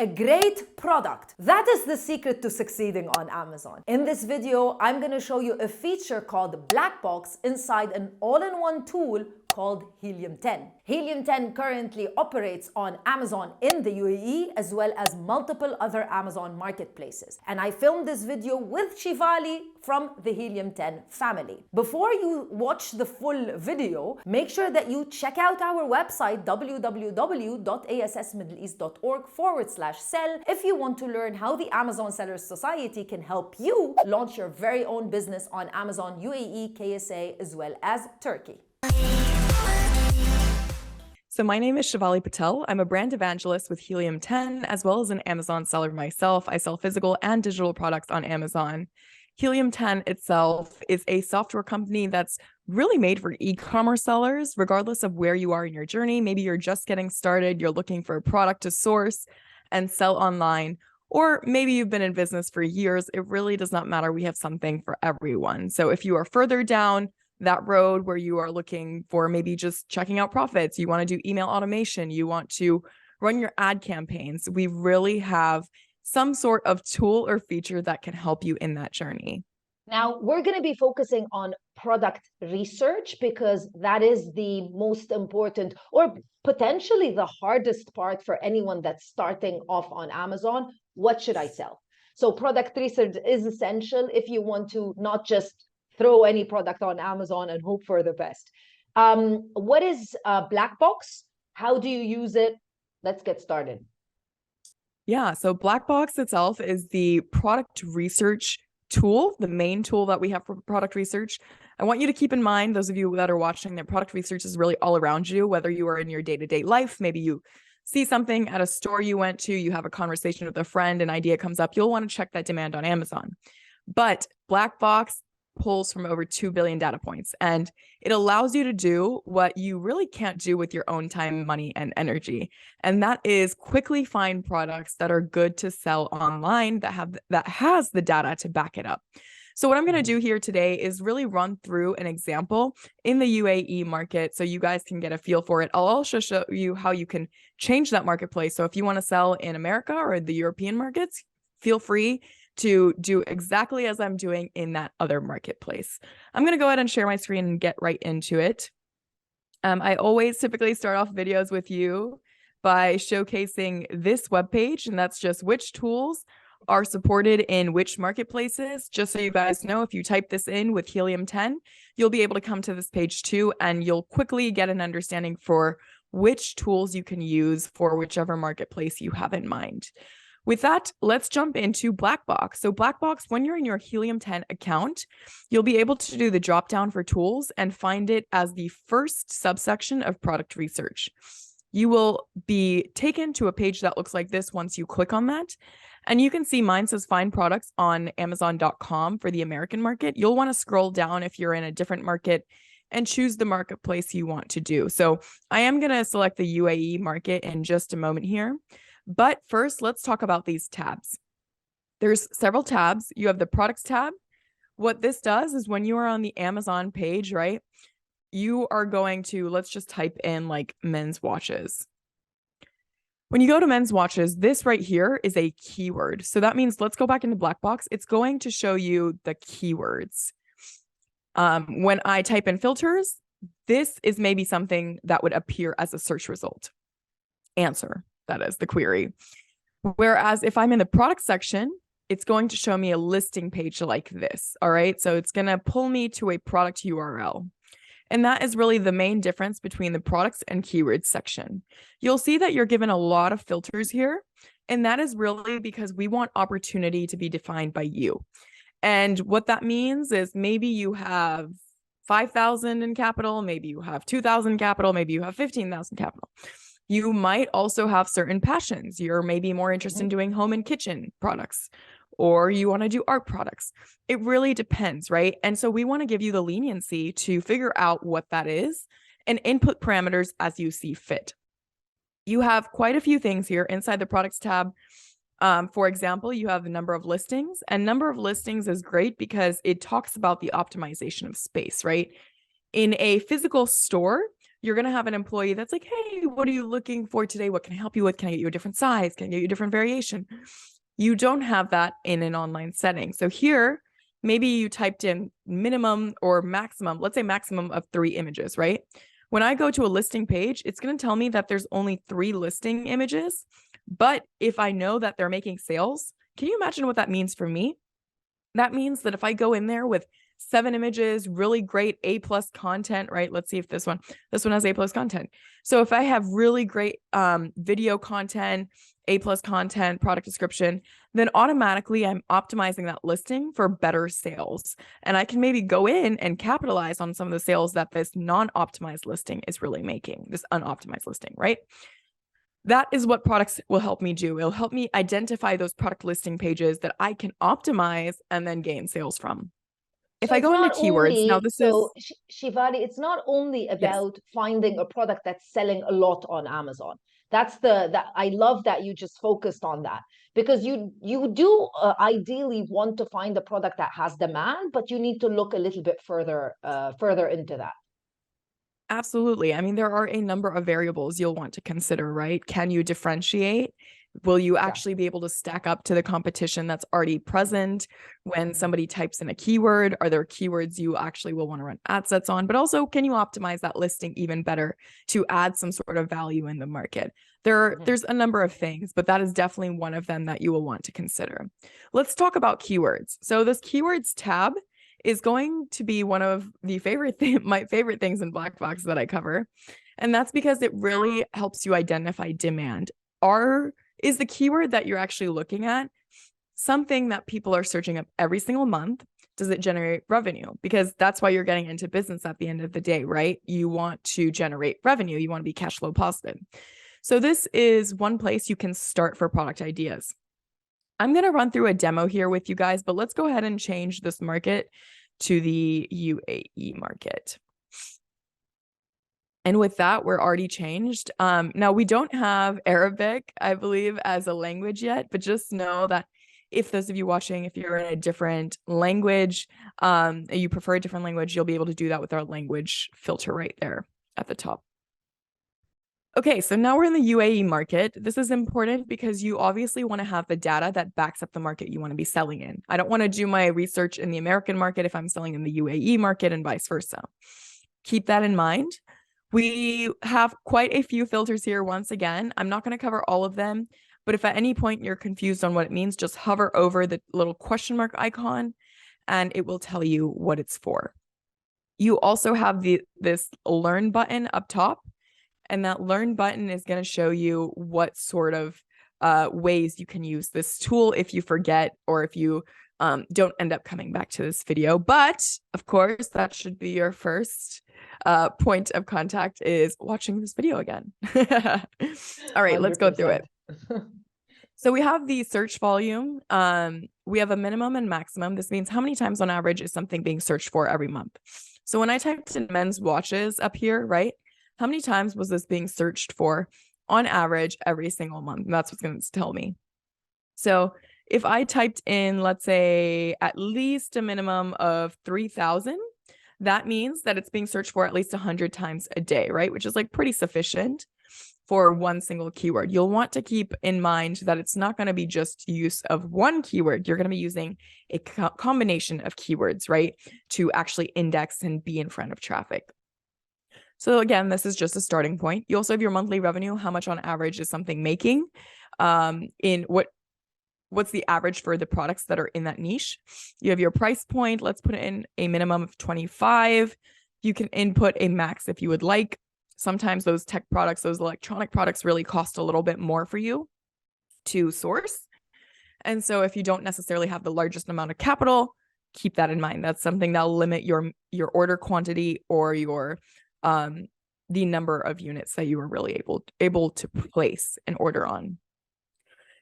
a great product. That is the secret to succeeding on Amazon. In this video, I'm going to show you a feature called Black Box inside an all-in-one tool called Helium 10. Helium 10 currently operates on Amazon in the UAE as well as multiple other Amazon marketplaces. And I filmed this video with Shivali from the Helium 10 family. Before you watch the full video, make sure that you check out our website www.assmiddleeast.org/sell if you want to learn how the Amazon Sellers Society can help you launch your very own business on Amazon UAE, KSA, as well as Turkey. So my name is Shivali Patel. I'm a brand evangelist with Helium 10, as well as an Amazon seller myself. I sell physical and digital products on Amazon. Helium 10 itself is a software company that's really made for e-commerce sellers, regardless of where you are in your journey. Maybe you're just getting started, you're looking for a product to source and sell online, or maybe you've been in business for years. It really does not matter. We have something for everyone. So if you are further down that road where you are looking for maybe just checking out profits, you want to do email automation, you want to run your ad campaigns, we really have some sort of tool or feature that can help you in that journey. Now, we're going to be focusing on product research because that is the most important or potentially the hardest part for anyone that's starting off on Amazon. What should I sell? So product research is essential if you want to not just throw any product on Amazon and hope for the best. What is Black Box? How do you use it? Let's get started. Yeah, so Black Box itself is the product research tool, the main tool that we have for product research. I want you to keep in mind, those of you that are watching, that product research is really all around you, whether you are in your day-to-day life, maybe you see something at a store you went to, you have a conversation with a friend, an idea comes up, you'll want to check that demand on Amazon. But Black Box pulls from over 2 billion data points, and it allows you to do what you really can't do with your own time, money, and energy. And that is quickly find products that are good to sell online that has the data to back it up. So what I'm going to do here today is really run through an example in the UAE market so you guys can get a feel for it. I'll also show you how you can change that marketplace. So if you want to sell in America or the European markets, feel free to do exactly as I'm doing in that other marketplace. I'm going to go ahead and share my screen and get right into it. I always typically start off videos with you by showcasing this webpage, and that's just which tools are supported in which marketplaces. Just so you guys know, if you type this in with Helium 10, you'll be able to come to this page too, and you'll quickly get an understanding for which tools you can use for whichever marketplace you have in mind. With that, let's jump into Black Box. So Black Box, when you're in your Helium 10 account, you'll be able to do the drop down for tools and find it as the first subsection of product research. You will be taken to a page that looks like this once you click on that. And you can see mine says find products on Amazon.com for the American market. You'll want to scroll down if you're in a different market and choose the marketplace you want to do. So I am going to select the UAE market in just a moment here. But first, let's talk about these tabs. There's several tabs. You have the products tab. What this does is when you are on the Amazon page, right, you are going to, let's just type in like men's watches. When you go to men's watches, this right here is a keyword. So that means let's go back into Black Box. It's going to show you the keywords. When I type in filters, this is maybe something that would appear as a search result. Answer. That is the query. Whereas if I'm in the product section, it's going to show me a listing page like this. All right. So it's going to pull me to a product URL. And that is really the main difference between the products and keywords section. You'll see that you're given a lot of filters here. And that is really because we want opportunity to be defined by you. And what that means is maybe you have 5,000 in capital, maybe you have 2,000 capital, maybe you have 15,000 capital. You might also have certain passions. You're maybe more interested in doing home and kitchen products, or you want to do art products. It really depends, right? And so we want to give you the leniency to figure out what that is and input parameters as you see fit. You have quite a few things here inside the products tab. For example, you have the number of listings, and number of listings is great because it talks about the optimization of space, right? In a physical store, you're going to have an employee that's like, hey, what are you looking for today? What can I help you with? Can I get you a different size? Can I get you a different variation? You don't have that in an online setting. So here, maybe you typed in minimum or maximum, let's say maximum of 3 images, right? When I go to a listing page, it's going to tell me that there's only 3 listing images. But if I know that they're making sales, can you imagine what that means for me? That means that if I go in there with 7 images, really great A+ content, right? Let's see if this one has A+ content. So if I have really great video content, A+ content, product description, then automatically I'm optimizing that listing for better sales. And I can maybe go in and capitalize on some of the sales that this non-optimized listing is really making, this unoptimized listing, right? That is what products will help me do. It'll help me identify those product listing pages that I can optimize and then gain sales from. If I go into keywords, now this is Shivali, it's not only yes, about finding a product that's selling a lot on Amazon. That I love that you just focused on that, because you do ideally want to find a product that has demand, but you need to look a little bit further into that. absolutely. I mean, there are a number of variables you'll want to consider, right? Can you differentiate? Will you actually be able to stack up to the competition that's already present when somebody types in a keyword? Are there keywords you actually will want to run ad sets on? But also, can you optimize that listing even better to add some sort of value in the market? There's a number of things, but that is definitely one of them that you will want to consider. Let's talk about keywords. So this keywords tab is going to be one of the my favorite things in Black Box that I cover. And that's because it really helps you identify demand. Is the keyword that you're actually looking at something that people are searching up every single month? Does it generate revenue? Because that's why you're getting into business at the end of the day, right? You want to generate revenue. You want to be cash flow positive. So this is one place you can start for product ideas. I'm going to run through a demo here with you guys, but let's go ahead and change this market to the UAE market. And with that, we're already changed. Now, we don't have Arabic, I believe, as a language yet, but just know that if those of you watching, if you're in a different language, you prefer a different language, you'll be able to do that with our language filter right there at the top. Okay, so now we're in the UAE market. This is important because you obviously want to have the data that backs up the market you want to be selling in. I don't want to do my research in the American market if I'm selling in the UAE market and vice versa. Keep that in mind. We have quite a few filters here. Once again, I'm not going to cover all of them, but if at any point you're confused on what it means, just hover over the little question mark icon and it will tell you what it's for. You also have this learn button up top, and that learn button is going to show you what sort of ways you can use this tool if you forget or if you don't end up coming back to this video. But of course, that should be your first point of contact, is watching this video again. All right, let's go through it. So we have the search volume. We have a minimum and maximum. This means how many times on average is something being searched for every month. So when I typed in men's watches up here, right? How many times was this being searched for on average every single month? And that's what's going to tell me. So if I typed in, let's say, at least a minimum of 3,000, that means that it's being searched for at least 100 times a day, right? Which is like pretty sufficient for one single keyword. You'll want to keep in mind that it's not going to be just use of one keyword. You're going to be using a combination of keywords, right? To actually index and be in front of traffic. So again, this is just a starting point. You also have your monthly revenue. How much on average is something making? What's the average for the products that are in that niche? You have your price point. Let's put in a minimum of 25. You can input a max if you would like. Sometimes those tech products, those electronic products really cost a little bit more for you to source. And so if you don't necessarily have the largest amount of capital, keep that in mind. That's something that'll limit your order quantity or your the number of units that you are really able to place an order on.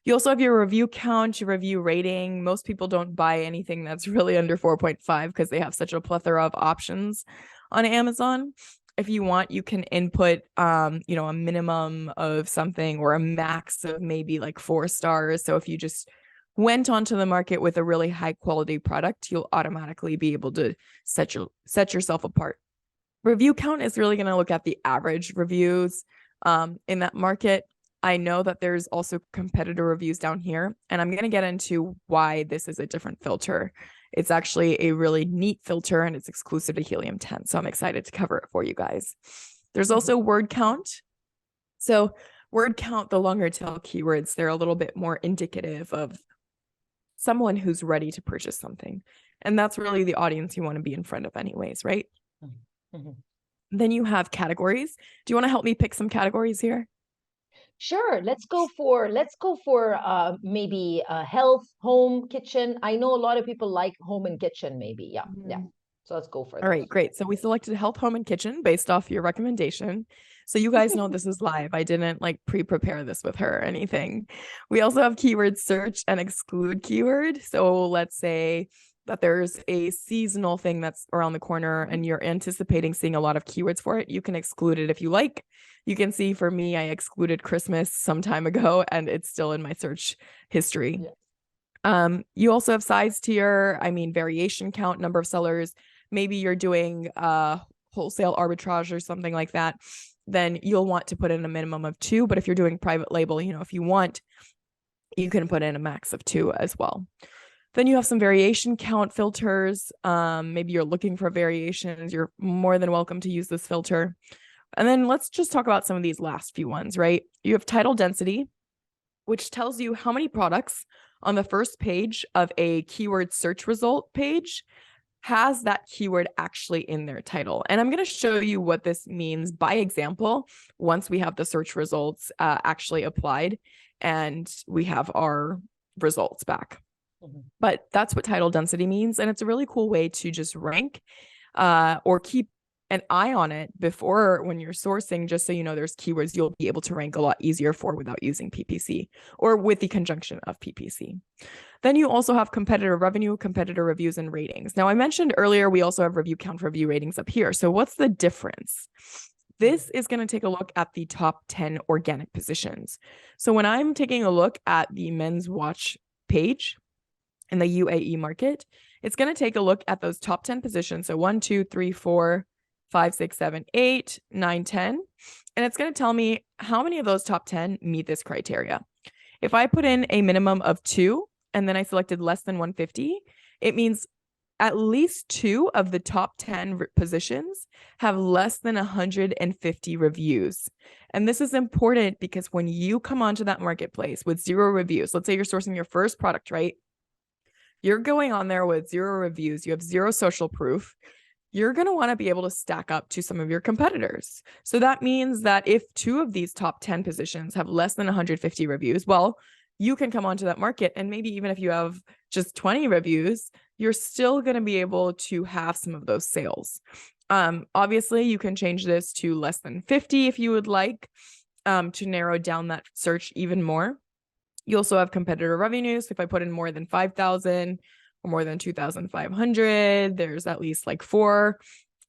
You also have your review count, your review rating. Most people don't buy anything that's really under 4.5 because they have such a plethora of options on Amazon. If you want, you can input, a minimum of something or a max of maybe like 4 stars. So if you just went onto the market with a really high quality product, you'll automatically be able to set yourself apart. Review count is really going to look at the average reviews in that market. I know that there's also competitor reviews down here, and I'm going to get into why this is a different filter. It's actually a really neat filter, and it's exclusive to Helium 10, so I'm excited to cover it for you guys. There's also word count. So word count, the longer tail keywords, they're a little bit more indicative of someone who's ready to purchase something. And that's really the audience you want to be in front of anyways, right? Then you have categories. Do you want to help me pick some categories here? Sure. Let's go for maybe health, home, kitchen. I know a lot of people like home and kitchen, maybe. Yeah. Yeah. So let's go for All those. right, great. So we selected health, home, and kitchen based off your recommendation. So you guys know this is live. I didn't like pre-prepare this with her or anything. We also have keyword search and exclude keyword. So let's say that there's a seasonal thing that's around the corner and you're anticipating seeing a lot of keywords for it. You can exclude it if you like. You can see for me, I excluded Christmas some time ago and it's still in my search history. Yeah. You also have size tier, variation count, number of sellers. Maybe you're doing wholesale arbitrage or something like that, then you'll want to put in a minimum of 2. But if you're doing private label, if you want, you can put in a max of 2 as well. Then you have some variation count filters. Maybe you're looking for variations. You're more than welcome to use this filter. And then let's just talk about some of these last few ones, right? You have title density, which tells you how many products on the first page of a keyword search result page has that keyword actually in their title. And I'm going to show you what this means by example once we have the search results actually applied and we have our results back. But that's what title density means. And it's a really cool way to just rank or keep an eye on it before when you're sourcing, just so you know there's keywords you'll be able to rank a lot easier for without using PPC or with the conjunction of PPC. Then you also have competitor revenue, competitor reviews, and ratings. Now, I mentioned earlier, we also have review count, review ratings up here. So what's the difference? This is going to take a look at the top 10 organic positions. So when I'm taking a look at the men's watch page in the UAE market, it's going to take a look at those top 10 positions. So 1, 2, 3, 4, 5, 6, 7, 8, 9, 10. And it's going to tell me how many of those top 10 meet this criteria. If I put in a minimum of 2, and then I selected less than 150, it means at least 2 of the top 10 positions have less than 150 reviews. And this is important because when you come onto that marketplace with 0 reviews, let's say you're sourcing your first product, right? You're going on there with 0 reviews, you have 0 social proof. You're going to want to be able to stack up to some of your competitors. So that means that if 2 of these top 10 positions have less than 150 reviews, well, you can come onto that market. And maybe even if you have just 20 reviews, you're still going to be able to have some of those sales. Obviously, you can change this to less than 50 if you would like to narrow down that search even more. You also have competitor revenues. If I put in more than 5,000 or more than 2,500, there's at least like 4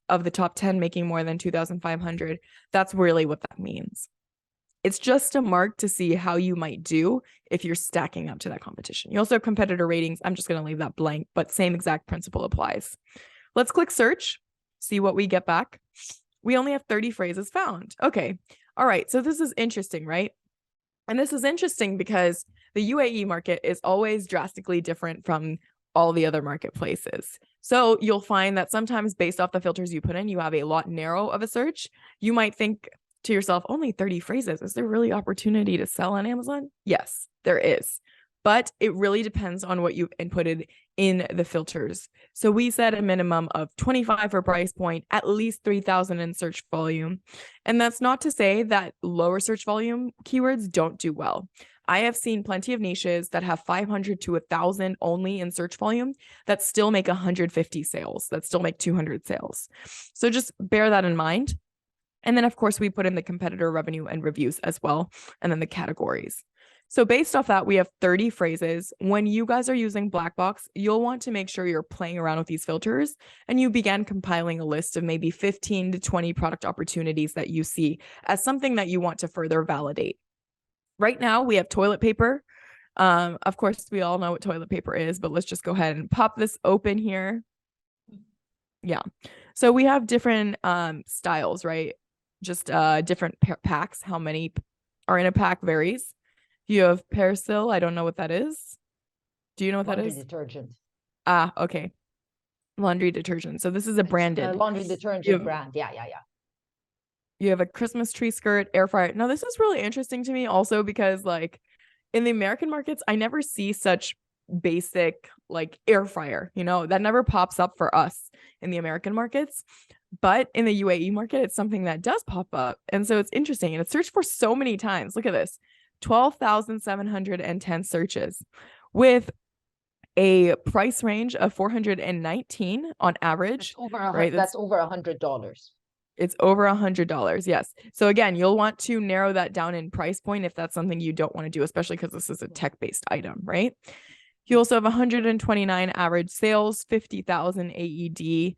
of the top 10 making more than 2,500. That's really what that means. It's just a mark to see how you might do if you're stacking up to that competition. You also have competitor ratings. I'm just going to leave that blank, but same exact principle applies. Let's click search, see what we get back. We only have 30 phrases found. Okay. All right. So this is interesting, right? And this is interesting because the UAE market is always drastically different from all the other marketplaces. So you'll find that sometimes based off the filters you put in, you have a lot narrow of a search. You might think to yourself, only 30 phrases. Is there really opportunity to sell on Amazon? Yes, there is. But it really depends on what you've inputted in the filters. So we set a minimum of 25 for price point, at least 3,000 in search volume. And that's not to say that lower search volume keywords don't do well. I have seen plenty of niches that have 500 to 1,000 only in search volume that still make 150 sales, that still make 200 sales. So just bear that in mind. And then, of course, we put in the competitor revenue and reviews as well, and then the categories. So based off that, we have 30 phrases. When you guys are using Blackbox, you'll want to make sure you're playing around with these filters and you begin compiling a list of maybe 15 to 20 product opportunities that you see as something that you want to further validate. Right now, we have toilet paper. Of course, we all know what toilet paper is, but let's just go ahead and pop this open here. Yeah. So we have different styles, right? Just different packs. How many are in a pack varies. You have Persil. I don't know what that is. Do you know what that Laundry is? detergent. Ah, okay. Laundry detergent. So this is a It's branded. laundry You detergent have, brand. Yeah, yeah, yeah. you have a Christmas tree skirt, air fryer. Now this is really interesting to me also because like in the American markets, I never see such basic like air fryer, that never pops up for us in the American markets. But in the UAE market, it's something that does pop up. And so it's interesting. And it's searched for so many times. Look at this 12,710 searches with a price range of 419 on average, right? That's over $100. It's over $100. Yes. So again, you'll want to narrow that down in price point if that's something you don't want to do, especially because this is a tech-based item, right? You also have 129 average sales, 50,000 AED,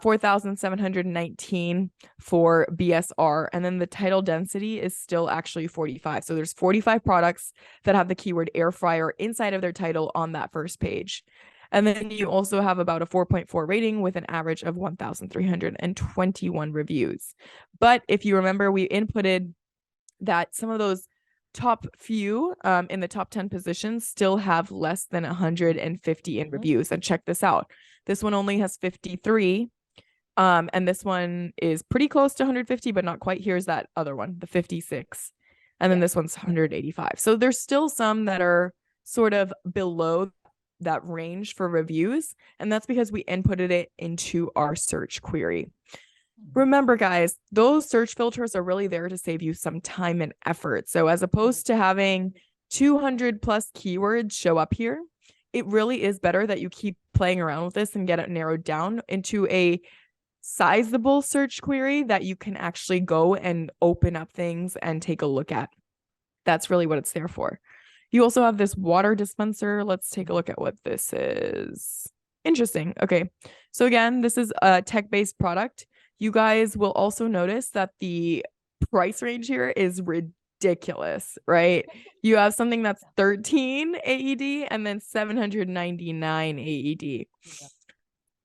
4,719 for BSR, and then the title density is still actually 45. So there's 45 products that have the keyword air fryer inside of their title on that first page. And then you also have about a 4.4 rating with an average of 1,321 reviews. But if you remember, we inputted that some of those top few in the top 10 positions still have less than 150 in reviews. And check this out. This one only has 53. And this one is pretty close to 150, but not quite. Here's that other one, the 56. And then this one's 185. So there's still some that are sort of below that range for reviews. And that's because we inputted it into our search query. Remember, guys, those search filters are really there to save you some time and effort. So as opposed to having 200 plus keywords show up here, it really is better that you keep playing around with this and get it narrowed down into a sizable search query that you can actually go and open up things and take a look at. That's really what it's there for. You also have this water dispenser. Let's take a look at what this is. Interesting. Okay. So again, this is a tech-based product. You guys will also notice that the price range here is ridiculous, right? You have something that's 13 AED and then 799 AED.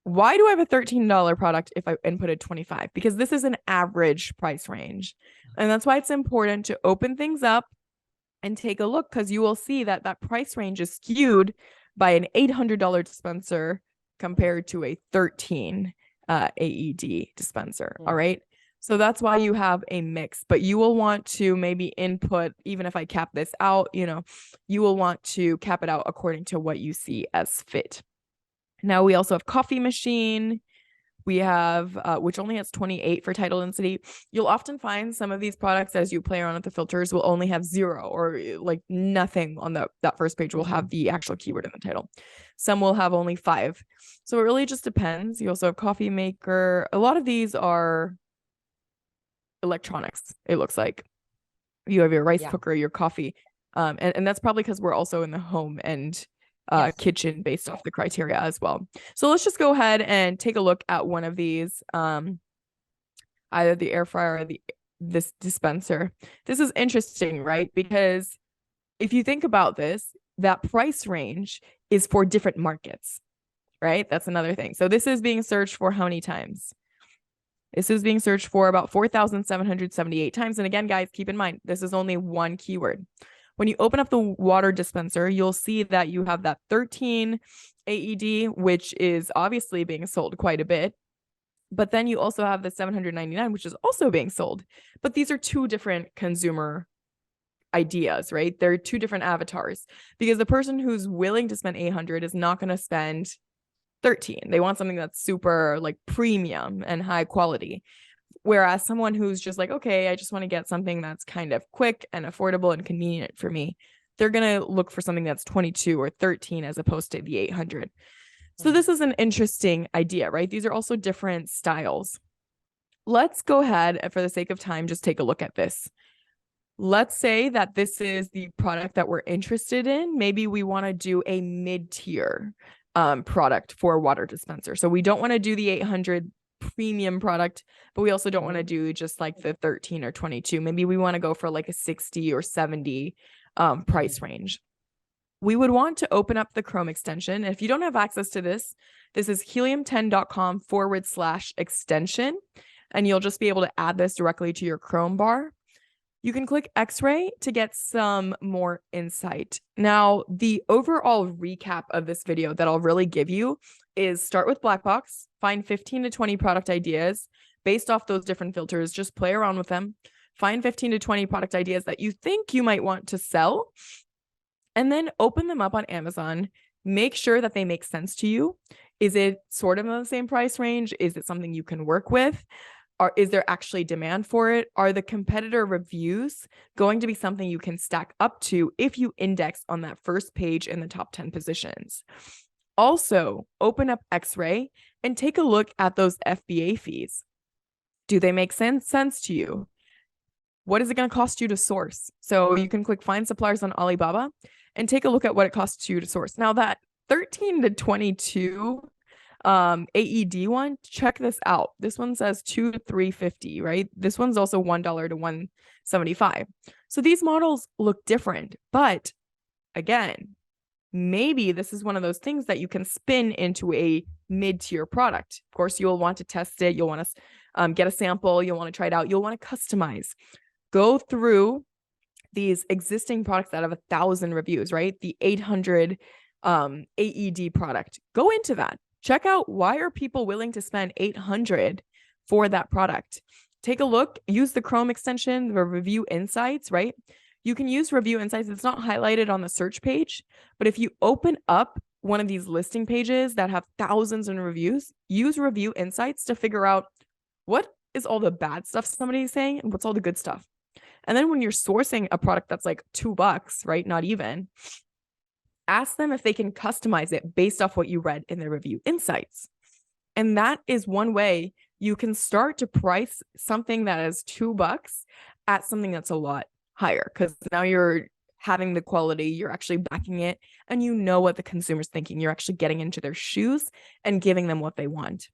Why do I have a $13 product if I inputted 25? Because this is an average price range. And that's why it's important to open things up and take a look, because you will see that that price range is skewed by an $800 dispenser compared to a 13 AED dispenser. All right. So that's why you have a mix, but you will want to maybe input, even if I cap this out, you will want to cap it out according to what you see as fit. Now we also have coffee machine. We have, which only has 28 for title density. You'll often find some of these products as you play around with the filters will only have 0 or like nothing on that first page will have the actual keyword in the title. Some will have only 5. So it really just depends. You also have coffee maker. A lot of these are electronics, it looks like. You have your rice cooker, your coffee. And that's probably because we're also in the home and kitchen based off the criteria as well. So let's just go ahead and take a look at one of these, either the air fryer or this dispenser. This is interesting, right? Because if you think about this, that price range is for different markets, right? That's another thing. So this is being searched for how many times? This is being searched for about 4,778 times. And again, guys, keep in mind, this is only one keyword. When you open up the water dispenser, you'll see that you have that 13 AED, which is obviously being sold quite a bit. But then you also have the 799, which is also being sold. But these are two different consumer ideas, right? They're two different avatars, because the person who's willing to spend 800 is not going to spend 13. They want something that's super like premium and high quality. Whereas someone who's just like, okay, I just want to get something that's kind of quick and affordable and convenient for me, they're going to look for something that's 22 or 13 as opposed to the 800. So this is an interesting idea, right? These are also different styles. Let's go ahead and, for the sake of time, just take a look at this. Let's say that this is the product that we're interested in. Maybe we want to do a mid-tier product for a water dispenser. So we don't want to do the 800 premium product, but we also don't want to do just like the 13 or 22. Maybe we want to go for like a 60 or 70 price range. we would want to open up the Chrome extension. If you don't have access to this, this is helium10.com/extension, and you'll just be able to add this directly to your Chrome bar. You can click X-ray to get some more insight. Now, the overall recap of this video that I'll really give you is start with Blackbox, find 15 to 20 product ideas based off those different filters, just play around with them, find 15 to 20 product ideas that you think you might want to sell, and then open them up on Amazon. Make sure that they make sense to you. Is it sort of in the same price range? Is it something you can work with? Or is there actually demand for it? Are the competitor reviews going to be something you can stack up to if you index on that first page in the top 10 positions? Also, open up X-ray and take a look at those FBA fees. Do they make sense to you? What is it going to cost you to source? So you can click Find Suppliers on Alibaba and take a look at what it costs you to source. Now that 13 to 22 AED one, check this out. This one says $2 to $3.50, right? This one's also $1 to $1.75. So these models look different, but again, maybe this is one of those things that you can spin into a mid-tier product. Of course, you'll want to test it. You'll want to get a sample. You'll want to try it out. You'll want to customize. Go through these existing products that have 1,000 reviews, right? The 800 AED product. Go into that. Check out, why are people willing to spend 800 for that product? Take a look, use the Chrome extension, the review insights, right? You can use review insights. It's not highlighted on the search page, but if you open up one of these listing pages that have thousands of reviews, use review insights to figure out what is all the bad stuff somebody's saying and what's all the good stuff. And then when you're sourcing a product that's like $2, right? Not even, ask them if they can customize it based off what you read in the review insights. And that is one way you can start to price something that is $2 at something that's a lot higher, because now you're having the quality, you're actually backing it, and you know what the consumer's thinking. You're actually getting into their shoes and giving them what they want.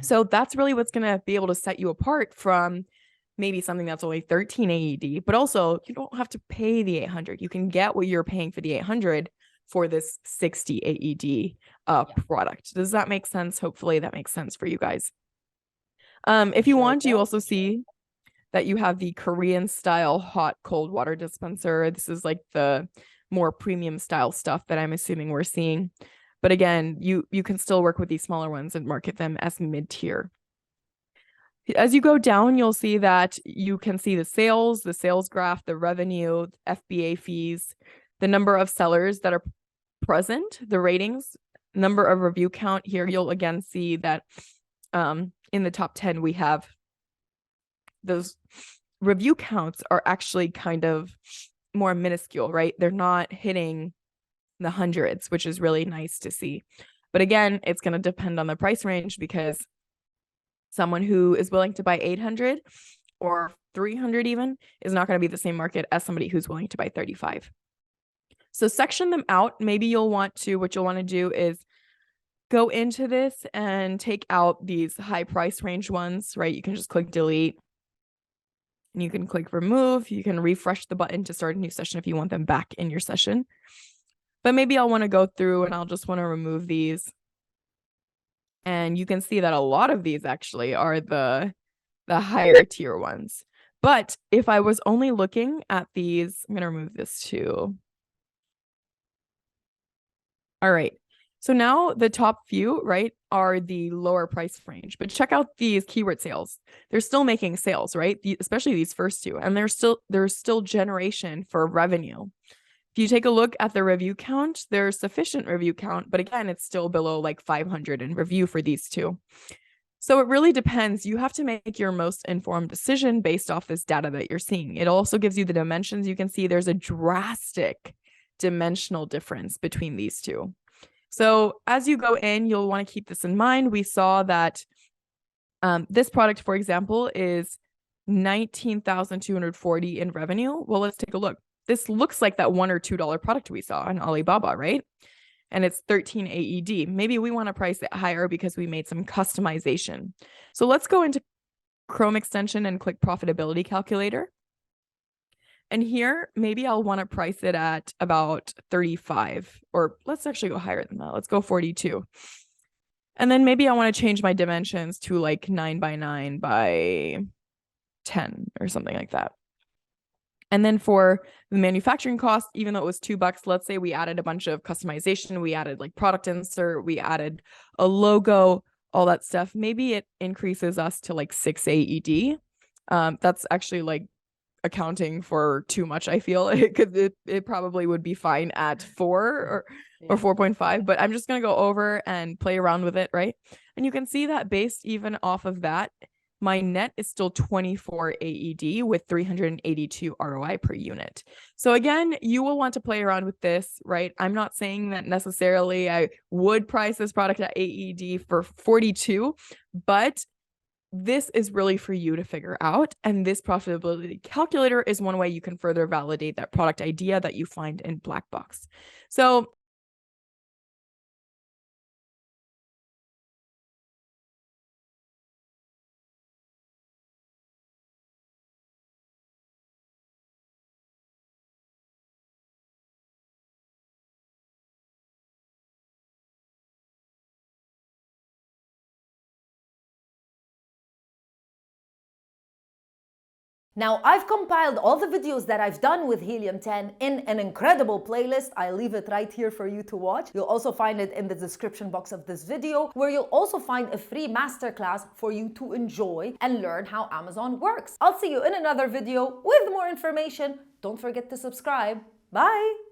So that's really what's going to be able to set you apart from maybe something that's only 13 AED, but also you don't have to pay the 800. You can get what you're paying for the 800 for this 60 AED product. Does that make sense? Hopefully that makes sense for you guys. If you want, you also see that you have the Korean style hot cold water dispenser. This is like the more premium style stuff that I'm assuming we're seeing. But again, you can still work with these smaller ones and market them as mid-tier. As you go down, you'll see that you can see the sales graph, the revenue, FBA fees, the number of sellers that are present, the ratings, number of review count. Here you'll again see that in the top 10 we have those review counts are actually kind of more minuscule, right? They're not hitting the hundreds, which is really nice to see. But again, it's going to depend on the price range, because someone who is willing to buy 800 or 300 even is not going to be the same market as somebody who's willing to buy 35. So section them out. Maybe what you'll want to do is go into this and take out these high price range ones, right? You can just click delete and you can click remove. You can refresh the button to start a new session if you want them back in your session. But maybe I'll want to go through and I'll just want to remove these. And you can see that a lot of these actually are the higher tier ones. But if I was only looking at these, I'm going to remove this too. All right. So now the top few, right, are the lower price range. But check out these keyword sales. They're still making sales, right? Especially these first two. And there's still generation for revenue. If you take a look at the review count, there's sufficient review count, but again, it's still below like 500 in review for these two. So it really depends. You have to make your most informed decision based off this data that you're seeing. It also gives you the dimensions. You can see there's a drastic dimensional difference between these two. So as you go in, you'll want to keep this in mind. We saw that this product, for example, is 19,240 in revenue. Well, let's take a look. This looks like that $1 or $2 product we saw on Alibaba, right? And it's 13 AED. Maybe we want to price it higher because we made some customization. So let's go into Chrome extension and click profitability calculator. And here, maybe I'll want to price it at about 35, or let's actually go higher than that. Let's go 42. And then maybe I want to change my dimensions to like 9 by 9 by 10 or something like that. And then for the manufacturing cost, even though it was $2, let's say we added a bunch of customization, we added like product insert, we added a logo, all that stuff. Maybe it increases us to like 6 AED. That's actually like accounting for too much, I feel. It probably would be fine at 4 or 4.5, but I'm just going to go over and play around with it, right? And you can see that based even off of that, my net is still 24 AED with 382 ROI per unit. So again, you will want to play around with this, right? I'm not saying that necessarily I would price this product at AED for 42, but this is really for you to figure out. And this profitability calculator is one way you can further validate that product idea that you find in Blackbox. So Now, I've compiled all the videos that I've done with Helium 10 in an incredible playlist. I'll leave it right here for you to watch. You'll also find it in the description box of this video, where you'll also find a free masterclass for you to enjoy and learn how Amazon works. I'll see you in another video with more information. Don't forget to subscribe. Bye!